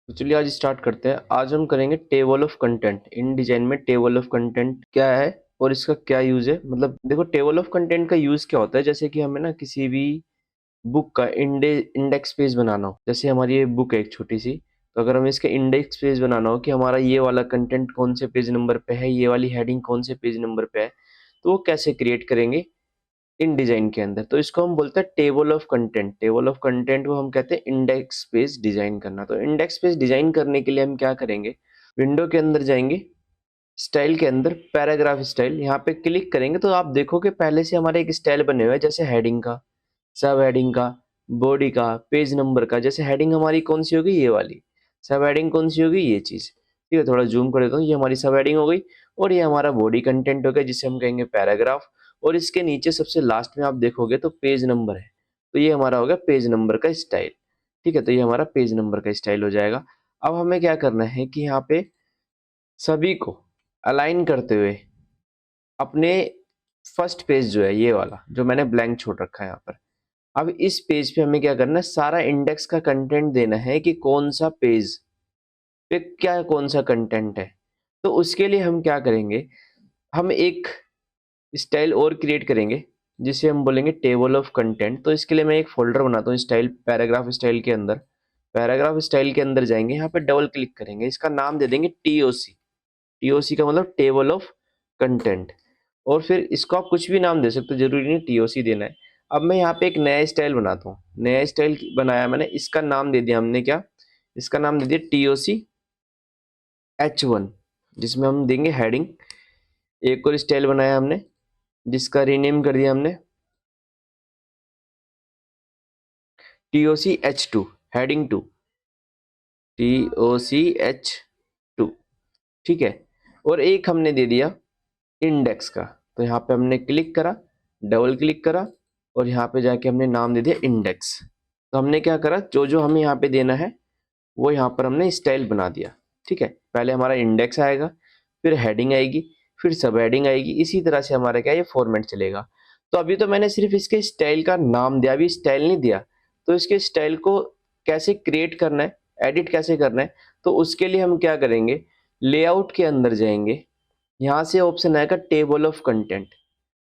तो चलिए आज स्टार्ट करते हैं। आज हम करेंगे table of content. In design में टेबल ऑफ कंटेंट क्या है और इसका क्या यूज है। मतलब देखो, टेबल ऑफ कंटेंट का यूज क्या होता है। जैसे कि हमें ना किसी भी बुक का इंडेक्स पेज बनाना हो। जैसे हमारी ये बुक है एक छोटी सी, तो अगर हमें इसका इंडेक्स पेज बनाना हो कि हमारा ये वाला कंटेंट कौन से पेज नंबर पे है, ये वाली हेडिंग कौन से पेज नंबर पे है, तो वो कैसे क्रिएट करेंगे इन डिजाइन के अंदर। तो इसको हम बोलते हैं table of content. Table of content को हम कहते हैं इंडेक्स पेज डिजाइन करना। तो इंडेक्स पेज डिजाइन करने के लिए हम क्या करेंगे, विंडो के अंदर जाएंगे, स्टाइल के अंदर पैराग्राफ स्टाइल, यहाँ पे क्लिक करेंगे तो आप देखोगे पहले से हमारे एक स्टाइल बने हुए हैं। जैसे हेडिंग का, सब हेडिंग का, बॉडी का, पेज नंबर का। जैसे हेडिंग हमारी कौन सी होगी, ये वाली। सब हेडिंग कौन सी होगी, ये चीज। ठीक है, थोड़ा जूम कर देता हूँ। ये हमारी सब हेडिंग हो गई और ये हमारा बॉडी कंटेंट हो गया जिसे हम कहेंगे पैराग्राफ। और इसके नीचे सबसे लास्ट में आप देखोगे तो पेज नंबर है, तो ये हमारा हो गया पेज नंबर का स्टाइल। ठीक है, तो ये हमारा पेज नंबर का स्टाइल हो जाएगा। अब हमें क्या करना है कि यहाँ पे सभी को अलाइन करते हुए अपने फर्स्ट पेज जो है, ये वाला जो मैंने ब्लैंक छोड़ रखा है यहाँ पर, अब इस पेज पे हमें क्या करना है, सारा इंडेक्स का कंटेंट देना है कि कौन सा पेज पे क्या कौन सा कंटेंट है। तो उसके लिए हम क्या करेंगे, हम एक स्टाइल और क्रिएट करेंगे जिसे हम बोलेंगे टेबल ऑफ कंटेंट। तो इसके लिए मैं एक फोल्डर बनाता हूँ स्टाइल, पैराग्राफ स्टाइल के अंदर। पैराग्राफ स्टाइल के अंदर जाएंगे, यहाँ पे डबल क्लिक करेंगे, इसका नाम दे देंगे टीओसी। टीओसी का मतलब टेबल ऑफ कंटेंट। और फिर इसको आप कुछ भी नाम दे सकते हो, जरूरी नहीं टीओसी देना है। अब मैं यहाँ पे एक नया स्टाइल बनाता हूँ। नया स्टाइल बनाया मैंने, इसका नाम दे दिया हमने क्या, इसका नाम दे दिया टीओसी H1, जिसमें हम देंगे हेडिंग। एक और स्टाइल बनाया हमने जिसका रीनेम कर दिया हमने TOC-H2, हेडिंग 2, TOC-H2। ठीक है, और एक हमने दे दिया इंडेक्स का। तो यहाँ पे हमने क्लिक करा, डबल क्लिक करा और यहाँ पे जाके हमने नाम दे दिया इंडेक्स। तो हमने क्या करा, जो जो हमें यहाँ पे देना है वो यहाँ पर हमने स्टाइल बना दिया। ठीक है, पहले हमारा इंडेक्स आएगा, फिर हेडिंग आएगी, फिर सब हेडिंग आएगी। इसी तरह से हमारा क्या, ये फॉर्मेट चलेगा। तो अभी तो मैंने सिर्फ इसके स्टाइल का नाम दिया, अभी स्टाइल नहीं दिया। तो इसके स्टाइल को कैसे क्रिएट करना है, एडिट कैसे करना है, तो उसके लिए हम क्या करेंगे, लेआउट के अंदर जाएंगे। यहाँ से ऑप्शन आएगा टेबल ऑफ कंटेंट,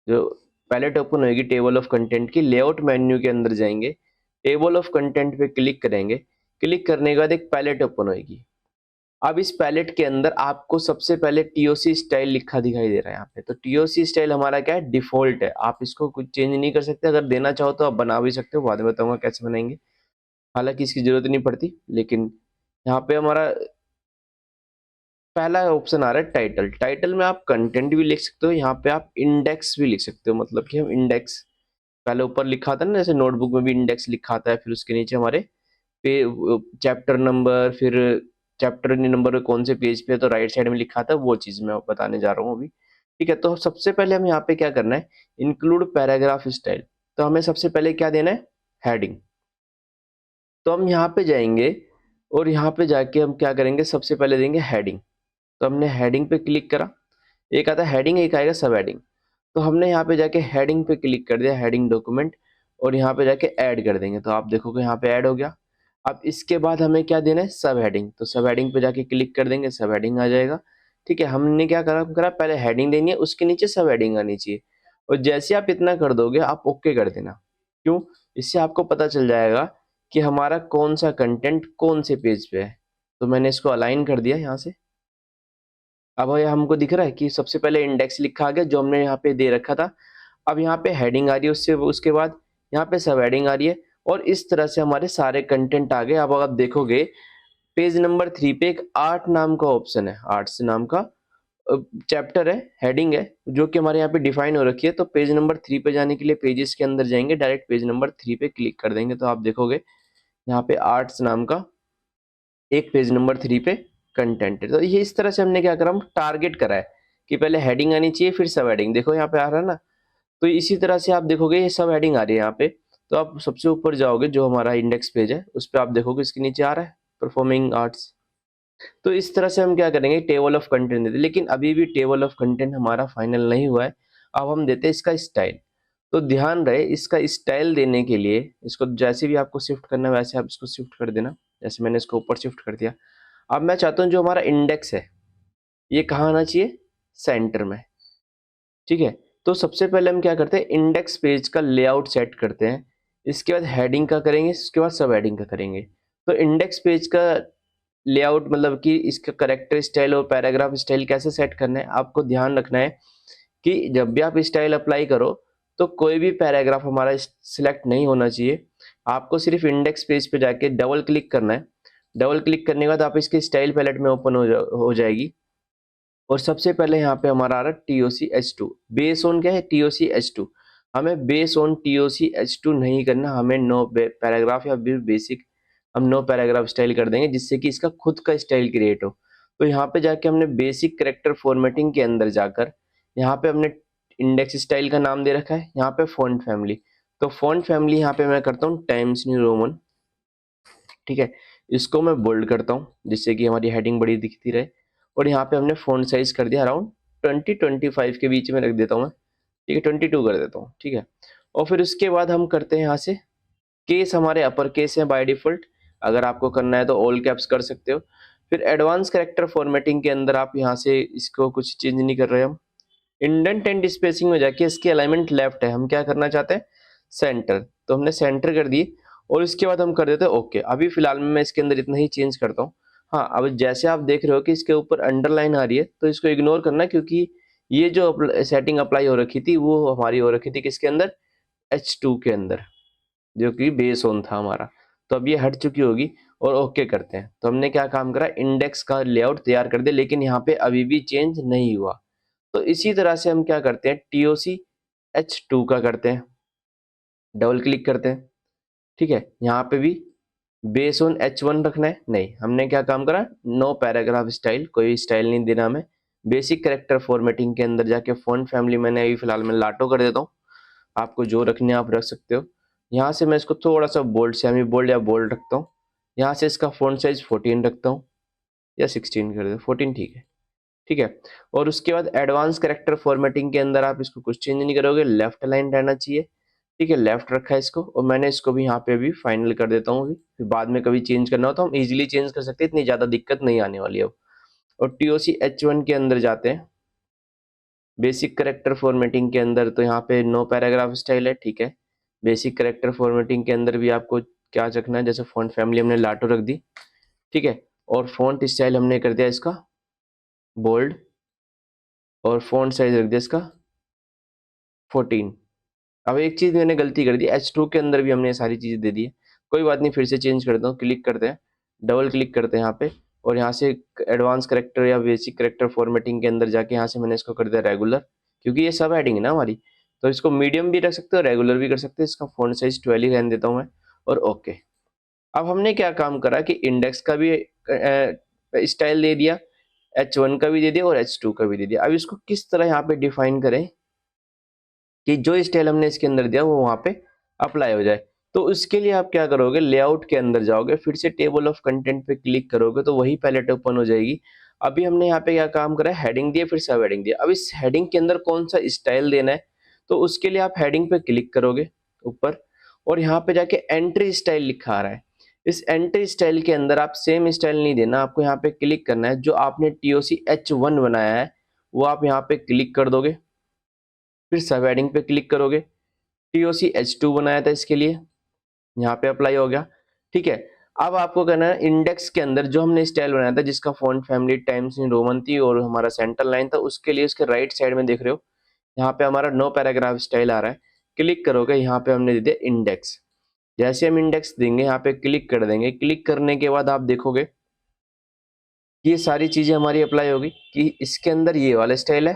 जो पैलेट ओपन होगी टेबल ऑफ कंटेंट की। लेआउट मेन्यू के अंदर जाएंगे, टेबल ऑफ कंटेंट पे क्लिक करेंगे। क्लिक करने के बाद एक पैलेट ओपन होगी। अब इस पैलेट के अंदर आपको सबसे पहले टीओसी स्टाइल लिखा दिखाई दे रहा है यहाँ पे। तो टीओसी स्टाइल हमारा क्या है, डिफॉल्ट है। आप इसको कुछ चेंज नहीं कर सकते। अगर देना चाहो तो आप बना भी सकते हो, बाद में बताऊंगा कैसे बनाएंगे। हालांकि इसकी जरूरत नहीं पड़ती, लेकिन यहाँ पे हमारा पहला ऑप्शन आ रहा है टाइटल। टाइटल में आप कंटेंट भी लिख सकते हो, यहाँ पे आप इंडेक्स भी लिख सकते हो। मतलब कि हम इंडेक्स पहले ऊपर लिखा था ना, जैसे नोटबुक में भी इंडेक्स लिखा आता है, फिर उसके नीचे हमारे पे चैप्टर नंबर, फिर चैप्टर नंबर कौन से पेज पे है तो राइट साइड में लिखा था, वो चीज मैं बताने जा रहा हूँ अभी। ठीक है, तो सबसे पहले हम यहाँ पे क्या करना है, इंक्लूड पैराग्राफ स्टाइल। तो हमें सबसे पहले क्या देना है, हेडिंग। तो हम यहाँ पे जाएंगे और यहाँ पे जाके हम क्या करेंगे, सबसे पहले देंगे हेडिंग। तो हमने हेडिंग पे क्लिक करा, एक आता है हेडिंग, एक आएगा सब हेडिंग। तो हमने यहाँ पे जाके हेडिंग पे क्लिक कर दिया, हेडिंग डॉक्यूमेंट, और यहाँ पे जाके ऐड कर देंगे। तो आप देखोगे यहाँ पे ऐड हो गया। अब इसके बाद हमें क्या देना है, सब हेडिंग। तो सब हेडिंग पे जाके क्लिक कर देंगे, सब हेडिंग आ जाएगा। ठीक है, हमने क्या करा पहले हेडिंग देनी है, उसके नीचे सब हेडिंग आनी चाहिए। और जैसे आप इतना कर दोगे, आप ओके कर देना। क्यों, इससे आपको पता चल जाएगा कि हमारा कौन सा कंटेंट कौन से पेज पे है। तो मैंने इसको अलाइन कर दिया यहाँ से। अब ये हमको दिख रहा है कि सबसे पहले इंडेक्स लिखा आ गया जो हमने यहाँ पे दे रखा था। अब यहाँ पे हेडिंग आ रही है, उससे उसके बाद यहाँ पे सब हेडिंग आ रही है। और इस तरह से हमारे सारे कंटेंट आ गए। अब आप देखोगे पेज नंबर 3 पे एक आर्ट नाम का ऑप्शन है, आर्ट्स नाम का चैप्टर है, हेडिंग है, जो कि हमारे यहाँ पे डिफाइन हो रखी है। तो पेज नंबर 3 पे जाने के लिए पेजेस के अंदर जाएंगे, डायरेक्ट पेज नंबर 3 पे क्लिक कर देंगे। तो आप देखोगे यहाँ पे आर्ट्स नाम का एक पेज नंबर 3 पे कंटेंट है। तो ये इस तरह से हमने क्या करा, हम टारगेट करा है कि पहले हेडिंग आनी चाहिए, फिर सब हेडिंग। देखो यहाँ पे आ रहा है ना। तो इसी तरह से आप देखोगे ये सब हेडिंग आ रही है यहाँ पे। तो आप सबसे ऊपर जाओगे, जो हमारा इंडेक्स पेज है उस पर आप देखोगे इसके नीचे आ रहा है परफॉर्मिंग आर्ट्स। तो इस तरह से हम क्या करेंगे, टेबल ऑफ कंटेंट देते। लेकिन अभी भी टेबल ऑफ कंटेंट हमारा फाइनल नहीं हुआ है। अब हम देते हैं इसका स्टाइल। तो ध्यान रहे इसका स्टाइल देने के लिए इसको जैसे भी आपको शिफ्ट करना है वैसे आप इसको शिफ्ट कर देना। जैसे मैंने इसको ऊपर शिफ्ट कर दिया। अब मैं चाहता हूँ जो हमारा इंडेक्स है ये कहाँ आना चाहिए, सेंटर में। ठीक है, तो सबसे पहले हम क्या करते हैं, इंडेक्स पेज का लेआउट सेट करते हैं। इसके बाद हेडिंग का करेंगे, इसके बाद सब हेडिंग का करेंगे। तो इंडेक्स पेज का लेआउट मतलब कि इसका करेक्टर स्टाइल और पैराग्राफ स्टाइल कैसे सेट करना है, आपको ध्यान रखना है कि जब भी आप स्टाइल अप्लाई करो तो कोई भी पैराग्राफ हमारा सिलेक्ट नहीं होना चाहिए। आपको सिर्फ इंडेक्स पेज पे जाके डबल क्लिक करना है। डबल क्लिक करने के बाद आप इसके स्टाइल पैलेट में ओपन हो जाएगी। और सबसे पहले यहाँ पे हमारा आ रहा है TOC-H2। बेस ऑन क्या है, TOC-H2। हमें बेस ऑन TOC-H2 नहीं करना, हमें नो पैराग्राफ या बेसिक हम नो पैराग्राफ स्टाइल कर देंगे जिससे कि इसका खुद का स्टाइल क्रिएट हो। तो यहाँ पे जाके हमने बेसिक करेक्टर फॉर्मेटिंग के अंदर जाकर यहाँ पे हमने इंडेक्स स्टाइल का नाम दे रखा है, यहाँ पे फॉन्ट फैमिली। तो फॉन्ट फैमिली यहाँ पे मैं करता हूँ टाइम्स न्यू रोमन। ठीक है, इसको मैं बोल्ड करता हूँ जिससे कि हमारी हेडिंग बड़ी दिखती रहे। और यहाँ पे हमने फॉन्ट साइज कर दिया अराउंड 20-25 के बीच में रख देता हूँ मैं। ठीक है, 22 कर देता हूँ। ठीक है, और फिर उसके बाद हम करते हैं यहाँ से केस, हमारे अपर केस है बाय डिफॉल्ट। अगर आपको करना है तो ऑल कैप्स कर सकते हो। फिर एडवांस कैरेक्टर फॉर्मेटिंग के अंदर आप यहाँ से इसको कुछ चेंज नहीं कर रहे हम। इंडेंट एंड स्पेसिंग में जाके इसकी अलाइनमेंट लेफ्ट है, हम क्या करना चाहते हैं, सेंटर। तो हमने सेंटर कर दी और इसके बाद हम कर देते हैं ओके। अभी फिलहाल में मैं इसके अंदर इतना ही चेंज करता हूँ। हाँ, अब जैसे आप देख रहे हो कि इसके ऊपर अंडरलाइन आ रही है तो इसको इग्नोर करना, क्योंकि ये जो सेटिंग अप्लाई हो रखी थी वो हमारी हो रखी थी किसके अंदर, H2 के अंदर, जो कि बेस ऑन था हमारा। तो अब ये हट चुकी होगी और ओके करते हैं। तो हमने क्या काम करा, इंडेक्स का लेआउट तैयार कर दिया, लेकिन यहाँ पे अभी भी चेंज नहीं हुआ। तो इसी तरह से हम क्या करते हैं, TOC-H2 का करते हैं, डबल क्लिक करते हैं। ठीक है, यहाँ पे भी बेस ऑन H1 रखना है, नहीं हमने क्या काम करा, नो पैराग्राफ स्टाइल, कोई स्टाइल नहीं देना हमें। बेसिक करेक्टर फॉर्मेटिंग के अंदर जाके फॉन्ट फैमिली मैंने अभी फिलहाल में लाटो कर देता हूँ। आपको जो रखने आप रख सकते हो। यहाँ से मैं इसको थोड़ा सा बोल्ड, सेमी बोल्ड या बोल्ड रखता हूँ। यहाँ से इसका फॉन्ट साइज 14 रखता हूँ या 16 कर दो, 14 ठीक है। ठीक है, और उसके बाद एडवांस करेक्टर फॉर्मेटिंग के अंदर आप इसको कुछ चेंज नहीं करोगे, लेफ्ट लाइन रहना चाहिए। ठीक है, लेफ्ट रखा है इसको, और मैंने इसको भी यहाँ पे भी फाइनल कर देता हूँ। अभी फिर बाद में कभी चेंज करना हो तो हम इजीली चेंज कर सकते हैं, इतनी ज्यादा दिक्कत नहीं आने वाली अब। और TOC-H1 के अंदर जाते हैं, बेसिक करेक्टर फॉर्मेटिंग के अंदर। तो यहाँ पे नो पैराग्राफ स्टाइल है, ठीक है। बेसिक करेक्टर फॉर्मेटिंग के अंदर भी आपको क्या रखना है, जैसे फॉन्ट फैमिली हमने लाटो रख दी। ठीक है, और फॉन्ट स्टाइल हमने कर दिया इसका बोल्ड, और फॉन्ट साइज रख दिया इसका 14। अब एक चीज मैंने गलती कर दी, H2 के अंदर भी हमने ये सारी चीजें दे दी है। कोई बात नहीं, फिर से चेंज करता हूँ। क्लिक करते हैं, डबल क्लिक करते हैं यहाँ पे, और यहाँ से एडवांस करेक्टर या बेसिक करेक्टर फॉर्मेटिंग के अंदर जाके यहाँ से मैंने इसको कर दिया रेगुलर, क्योंकि ये सब हेडिंग है ना हमारी। तो इसको मीडियम भी रख सकते हो, रेगुलर भी कर सकते हो। इसका फॉन्ट साइज 12 ही रहने देता हूँ मैं, और ओके। अब हमने क्या काम करा कि इंडेक्स का भी स्टाइल दे दिया, H1 का भी दे दिया और H2 का भी दे दिया। अब इसको किस तरह यहाँ पे डिफाइन करें कि जो स्टाइल हमने इसके अंदर दिया वो वहां पे अप्लाई हो जाए। तो उसके लिए आप क्या करोगे, लेआउट के अंदर जाओगे, फिर से टेबल ऑफ कंटेंट पे क्लिक करोगे तो वही पैलेट ओपन हो जाएगी। अभी हमने यहाँ पे क्या काम करा है, हेडिंग दिया, फिर सब हेडिंग दिया। अब इस हेडिंग के अंदर कौन सा स्टाइल देना है, तो उसके लिए आप हेडिंग पे क्लिक करोगे ऊपर, और यहाँ पे जाके एंट्री स्टाइल लिखा आ रहा है। इस एंट्री स्टाइल के अंदर आप सेम स्टाइल नहीं देना, आपको यहाँ पे क्लिक करना है। जो आपने TOC-H1 बनाया है वो आप यहाँ पे क्लिक कर दोगे, फिर सब हेडिंग पे क्लिक करोगे। TOC-H2 बनाया था इसके लिए, यहाँ पे अप्लाई हो गया। ठीक है, अब आपको करना है इंडेक्स के अंदर जो हमने स्टाइल बनाया था जिसका font family times new Roman थी और हमारा सेंटर लाइन था, उसके लिए उसके राइट साइड में देख रहे हो यहाँ पे हमारा नो पैराग्राफ स्टाइल आ रहा है। क्लिक करोगे, यहाँ पे हमने दे दिया इंडेक्स। जैसे हम इंडेक्स देंगे यहाँ पे क्लिक कर देंगे, क्लिक करने के बाद आप देखोगे कि ये सारी चीजें हमारी अप्लाई होगी, कि इसके अंदर ये वाला स्टाइल है,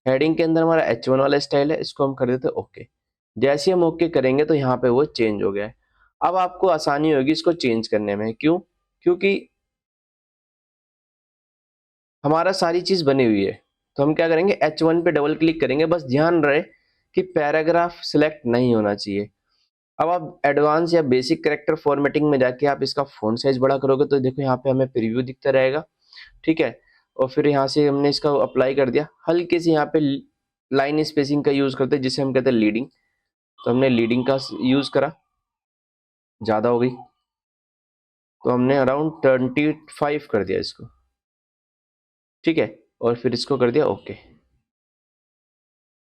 हेडिंग के अंदर हमारा H1 वाला स्टाइल है, इसको हम कर देते हैं ओके। जैसे हम ओके करेंगे तो यहाँ पे वो चेंज हो गया है। अब आपको आसानी होगी इसको चेंज करने में, क्यों, क्योंकि हमारा सारी चीज बनी हुई है। तो हम क्या करेंगे, H1 पे डबल क्लिक करेंगे, बस ध्यान रहे कि पैराग्राफ सिलेक्ट नहीं होना चाहिए। अब आप एडवांस या बेसिक करेक्टर फॉर्मेटिंग में जाके आप इसका फॉन्ट साइज बड़ा करोगे तो देखो यहाँ पे हमें प्रीव्यू दिखता रहेगा। ठीक है, और फिर यहाँ से हमने इसका अप्लाई कर दिया, हल्के से यहाँ पे लाइन स्पेसिंग का यूज करते हैं जिसे हम कहते हैं लीडिंग। तो हमने लीडिंग का यूज करा, ज्यादा हो गई तो हमने अराउंड 25 कर दिया इसको, ठीक है, और फिर इसको कर दिया ओके।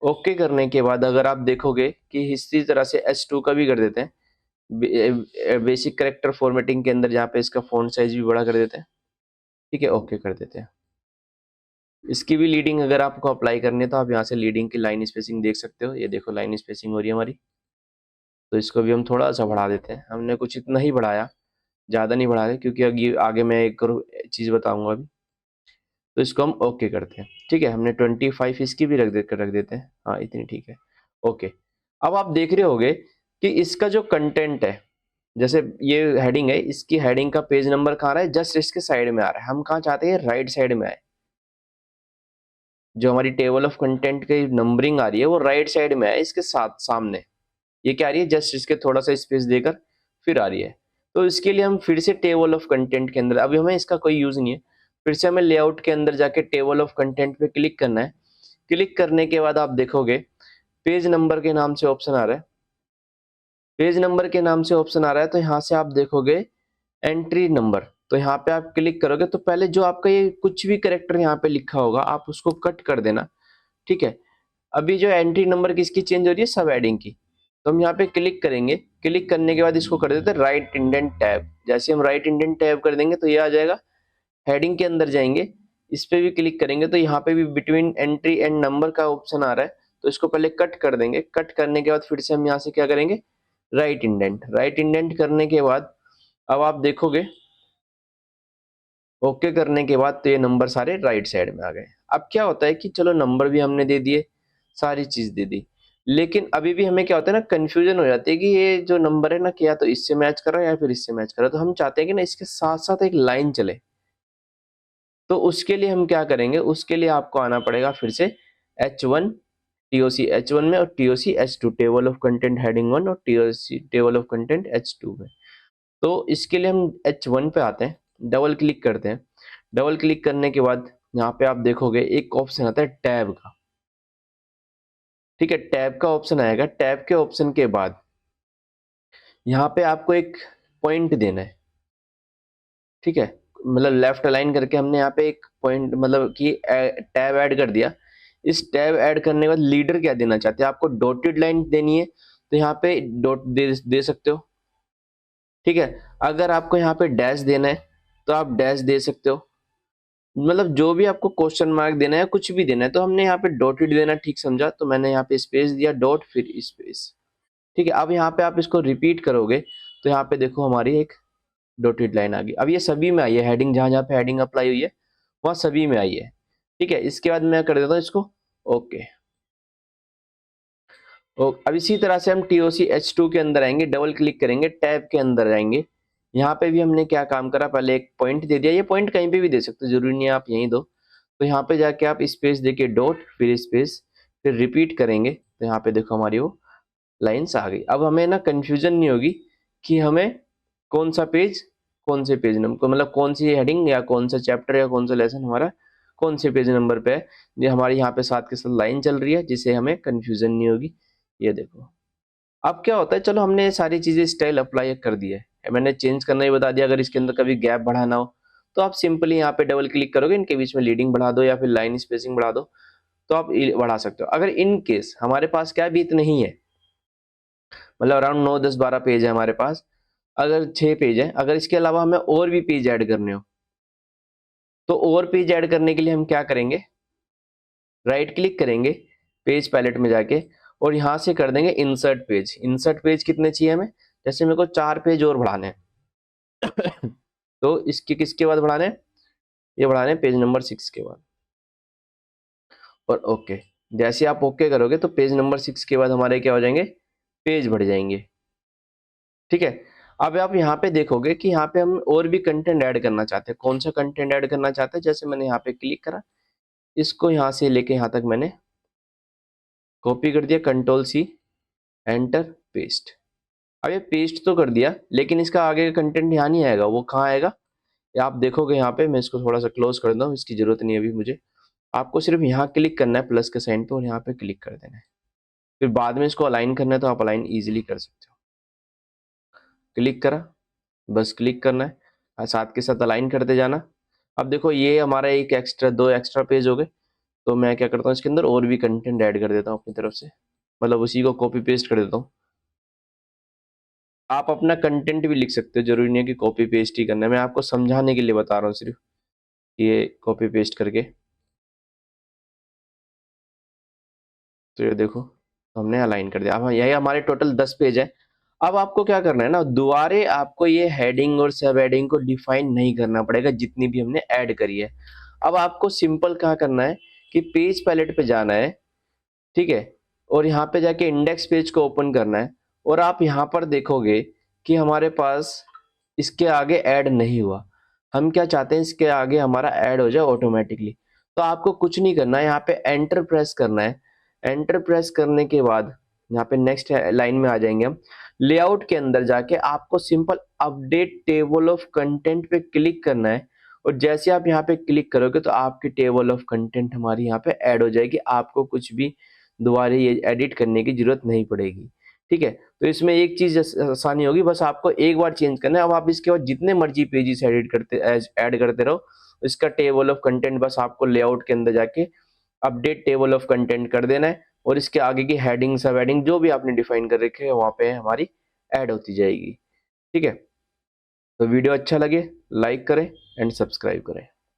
ओके करने के बाद अगर आप देखोगे कि इसी तरह से H2 का भी कर देते हैं बेसिक कैरेक्टर फॉर्मेटिंग के अंदर, जहाँ पे इसका फॉन्ट साइज भी बड़ा कर देते हैं, ठीक है, ओके कर देते हैं। इसकी भी लीडिंग अगर आपको अप्लाई करनी है तो आप यहाँ से लीडिंग की लाइन स्पेसिंग देख सकते हो, ये देखो लाइन स्पेसिंग हो रही है हमारी। तो इसको भी हम थोड़ा सा बढ़ा देते हैं, हमने कुछ इतना ही बढ़ाया, ज़्यादा नहीं बढ़ाया क्योंकि आगे मैं एक चीज़ बताऊंगा अभी। तो इसको हम ओके करते हैं, ठीक है, हमने 25 इसकी भी रख देते हैं, हाँ इतनी ठीक है, ओके। अब आप देख रहे होगे कि इसका जो कंटेंट है, जैसे ये हेडिंग है, इसकी हेडिंग का पेज नंबर कहाँ आ रहा है, जस्ट इसके साइड में आ रहा है। हम कहाँ चाहते हैं, राइट साइड में आए। जो हमारी टेबल ऑफ कंटेंट की नंबरिंग आ रही है वो राइट साइड में है, इसके साथ सामने। ये क्या आ रही है, जस्ट इसके थोड़ा सा स्पेस देकर फिर आ रही है। तो इसके लिए हम फिर से टेबल ऑफ कंटेंट के अंदर, अभी हमें इसका कोई यूज नहीं है, फिर से हमें लेआउट के अंदर जाके टेबल ऑफ कंटेंट पे क्लिक करना है। क्लिक करने के बाद आप देखोगे पेज नंबर के नाम से ऑप्शन आ रहा है, पेज नंबर के नाम से ऑप्शन आ रहा है। तो यहाँ से आप देखोगे एंट्री नंबर, तो यहाँ पे आप क्लिक करोगे तो पहले जो आपका ये कुछ भी कैरेक्टर यहाँ पे लिखा होगा आप उसको कट कर देना, ठीक है। अभी जो एंट्री नंबर किसकी चेंज हो रही है, सब हेडिंग की। तो हम यहाँ पे क्लिक करेंगे, क्लिक करने के बाद इसको कर देते हैं राइट इंडेंट टैब। जैसे हम राइट इंडेंट टैब कर देंगे तो ये आ जाएगा, हेडिंग के अंदर जाएंगे, इस पे भी क्लिक करेंगे तो यहाँ पे भी बिटवीन एंट्री एंड नंबर का ऑप्शन आ रहा है। तो इसको पहले कट कर देंगे, कट करने के बाद फिर से हम यहाँ से क्या करेंगे, राइट इंडेंट। राइट इंडेंट करने के बाद अब आप देखोगे ओके करने के बाद तो ये नंबर सारे राइट साइड में आ गए। अब क्या होता है कि चलो नंबर भी हमने दे दिए, सारी चीज दे दी, लेकिन अभी भी हमें क्या होता है ना, कंफ्यूजन हो जाती है कि ये जो नंबर है ना, क्या तो इससे मैच कर रहा है या फिर इससे मैच कर रहा है। तो हम चाहते हैं कि ना इसके साथ साथ एक लाइन चले। तो उसके लिए हम क्या करेंगे, उसके लिए आपको आना पड़ेगा फिर से H1 TOC H1 में और TOC H2, table of content heading 1 और TOC table of content H2 में। तो इसके लिए हम H1 पे आते हैं, डबल क्लिक करते हैं। डबल क्लिक करने के बाद यहाँ पे आप देखोगे एक ऑप्शन आता है टैब का, ठीक है, टैब का ऑप्शन आएगा। टैब के ऑप्शन के बाद यहाँ पे आपको एक पॉइंट देना है, ठीक है, मतलब लेफ्ट अलाइन करके हमने यहाँ पे एक पॉइंट, मतलब कि टैब ऐड कर दिया। इस टैब ऐड करने के बाद लीडर क्या देना चाहते हैं, आपको डॉटेड लाइन देनी है तो यहाँ पे डॉट दे सकते हो, ठीक है। अगर आपको यहाँ पे डैश देना है तो आप डैश दे सकते हो, मतलब जो भी आपको क्वेश्चन मार्क देना है, कुछ भी देना है। तो हमने यहाँ पे डॉटेड देना ठीक समझा तो मैंने यहाँ पे स्पेस दिया, डॉट फिर स्पेस, ठीक है। अब यहाँ पे आप इसको रिपीट करोगे तो यहाँ पे देखो हमारी एक डॉटेड लाइन आ गई। अब ये सभी में आई है, हेडिंग जहां जहां पे हेडिंग अप्लाई हुई है वहां सभी में आई है, ठीक है। इसके बाद मैं कर देता हूँ इसको ओके। अब इसी तरह से हम TOC H2 के अंदर आएंगे, डबल क्लिक करेंगे, टैब के अंदर जाएंगे। यहाँ पे भी हमने क्या काम करा, पहले एक पॉइंट दे दिया, ये पॉइंट कहीं पे भी दे सकते हो, जरूरी नहीं है आप यहीं दो। तो यहाँ पे जाके आप स्पेस देके डॉट फिर स्पेस फिर रिपीट करेंगे तो यहाँ पे देखो हमारी वो लाइन्स आ गई। अब हमें ना कंफ्यूजन नहीं होगी कि हमें कौन सा पेज, कौन से पेज नंबर, मतलब कौन सी हेडिंग या कौन सा चैप्टर या कौन सा लेसन हमारा कौन से पेज नंबर पे है। ये हमारी यहाँ पे साथ के साथ लाइन चल रही है जिससे हमें कंफ्यूजन नहीं होगी। ये देखो अब क्या होता है, चलो हमने ये सारी चीजें स्टाइल अप्लाई कर दी है, मैंने चेंज करना ही बता दिया। अगर इसके अंदर कभी गैप बढ़ाना हो तो आप सिंपली यहाँ पे डबल क्लिक करोगे, इनके बीच में लीडिंग बढ़ा दो या फिर लाइन स्पेसिंग बढ़ा दो तो आप बढ़ा सकते हो। अगर इन केस हमारे पास क्या भी इतना नहीं है, मतलब अराउंड 9 10 12 पेज है हमारे पास, अगर 6 पेज है, अगर इसके अलावा हमें और भी पेज ऐड करने हो तो और पेज ऐड करने के लिए हम क्या करेंगे, राइट क्लिक करेंगे पेज पैलेट में जाके और यहाँ से कर देंगे इंसर्ट पेज। इंसर्ट पेज कितने चाहिए हमें, जैसे मेरे को 4 पेज और बढ़ाने हैं तो इसके किसके बाद बढ़ाने हैं, ये बढ़ाने हैं पेज नंबर 6 के बाद और ओके। जैसे आप ओके करोगे तो पेज नंबर 6 के बाद हमारे क्या हो जाएंगे, पेज बढ़ जाएंगे, ठीक है। अब आप यहाँ पे देखोगे कि यहाँ पे हम और भी कंटेंट ऐड करना चाहते हैं। कौन सा कंटेंट ऐड करना चाहते हैं, जैसे मैंने यहाँ पे क्लिक करा, इसको यहाँ से लेके यहाँ तक मैंने कॉपी कर दिया, Ctrl+C एंटर पेस्ट। अब ये पेस्ट तो कर दिया लेकिन इसका आगे का कंटेंट यहाँ नहीं आएगा, वो कहाँ आएगा, ये आप देखोगे यहाँ पे। मैं इसको थोड़ा सा क्लोज कर दूँ, इसकी जरूरत नहीं है अभी मुझे। आपको सिर्फ यहाँ क्लिक करना है प्लस के साइन पे और यहाँ पे क्लिक कर देना है। फिर बाद में इसको अलाइन करना है तो आप अलाइन ईजिली कर सकते हो। क्लिक करा, बस क्लिक करना है और साथ के साथ अलाइन करते जाना। अब देखो ये हमारा एक एक्स्ट्रा 2 एक्स्ट्रा पेज हो गए। तो मैं क्या करता हूँ इसके अंदर और भी कंटेंट ऐड कर देता हूँ अपनी तरफ से, मतलब उसी को कॉपी पेस्ट कर देता हूँ। आप अपना कंटेंट भी लिख सकते हो, जरूरी नहीं है कि कॉपी पेस्ट ही करना है, मैं आपको समझाने के लिए बता रहा हूँ सिर्फ। ये कॉपी पेस्ट करके तो ये देखो हमने अलाइन कर दिया। अब यही हमारे टोटल 10 पेज है। अब आपको क्या करना है ना, दोबारे आपको ये हेडिंग और सब हेडिंग को डिफाइन नहीं करना पड़ेगा जितनी भी हमने ऐड करी है। अब आपको सिंपल क्या करना है कि पेज पैलेट पे जाना है, ठीक है, और यहाँ पे जाके इंडेक्स पेज को ओपन करना है और आप यहाँ पर देखोगे कि हमारे पास इसके आगे ऐड नहीं हुआ। हम क्या चाहते हैं, इसके आगे हमारा ऐड हो जाए ऑटोमेटिकली। तो आपको कुछ नहीं करना है, यहाँ पे एंटर प्रेस करना है। एंटर प्रेस करने के बाद यहाँ पे नेक्स्ट लाइन में आ जाएंगे हम। लेआउट के अंदर जाके आपको simple update table of content पे क्लिक करना है और जैसे आप यहाँ पे क्लिक करोगे तो आपकी टेबल ऑफ कंटेंट हमारी यहाँ पे ऐड हो जाएगी। आपको कुछ भी दोबारा ये एडिट करने की जरूरत नहीं पड़ेगी, ठीक है। तो इसमें एक चीज आसानी होगी, बस आपको एक बार चेंज करना है। अब आप इसके बाद जितने मर्जी पेजेस एडिट करते ऐड करते रहो। इसका टेबल ऑफ कंटेंट बस आपको लेआउट के अंदर जाके अपडेट टेबल ऑफ कंटेंट कर देना है और इसके आगे की हेडिंग सब हेडिंग जो भी आपने डिफाइन कर रखे है वहां पे हमारी ऐड होती जाएगी, ठीक है। तो वीडियो अच्छा लगे लाइक करें एंड सब्सक्राइब करें।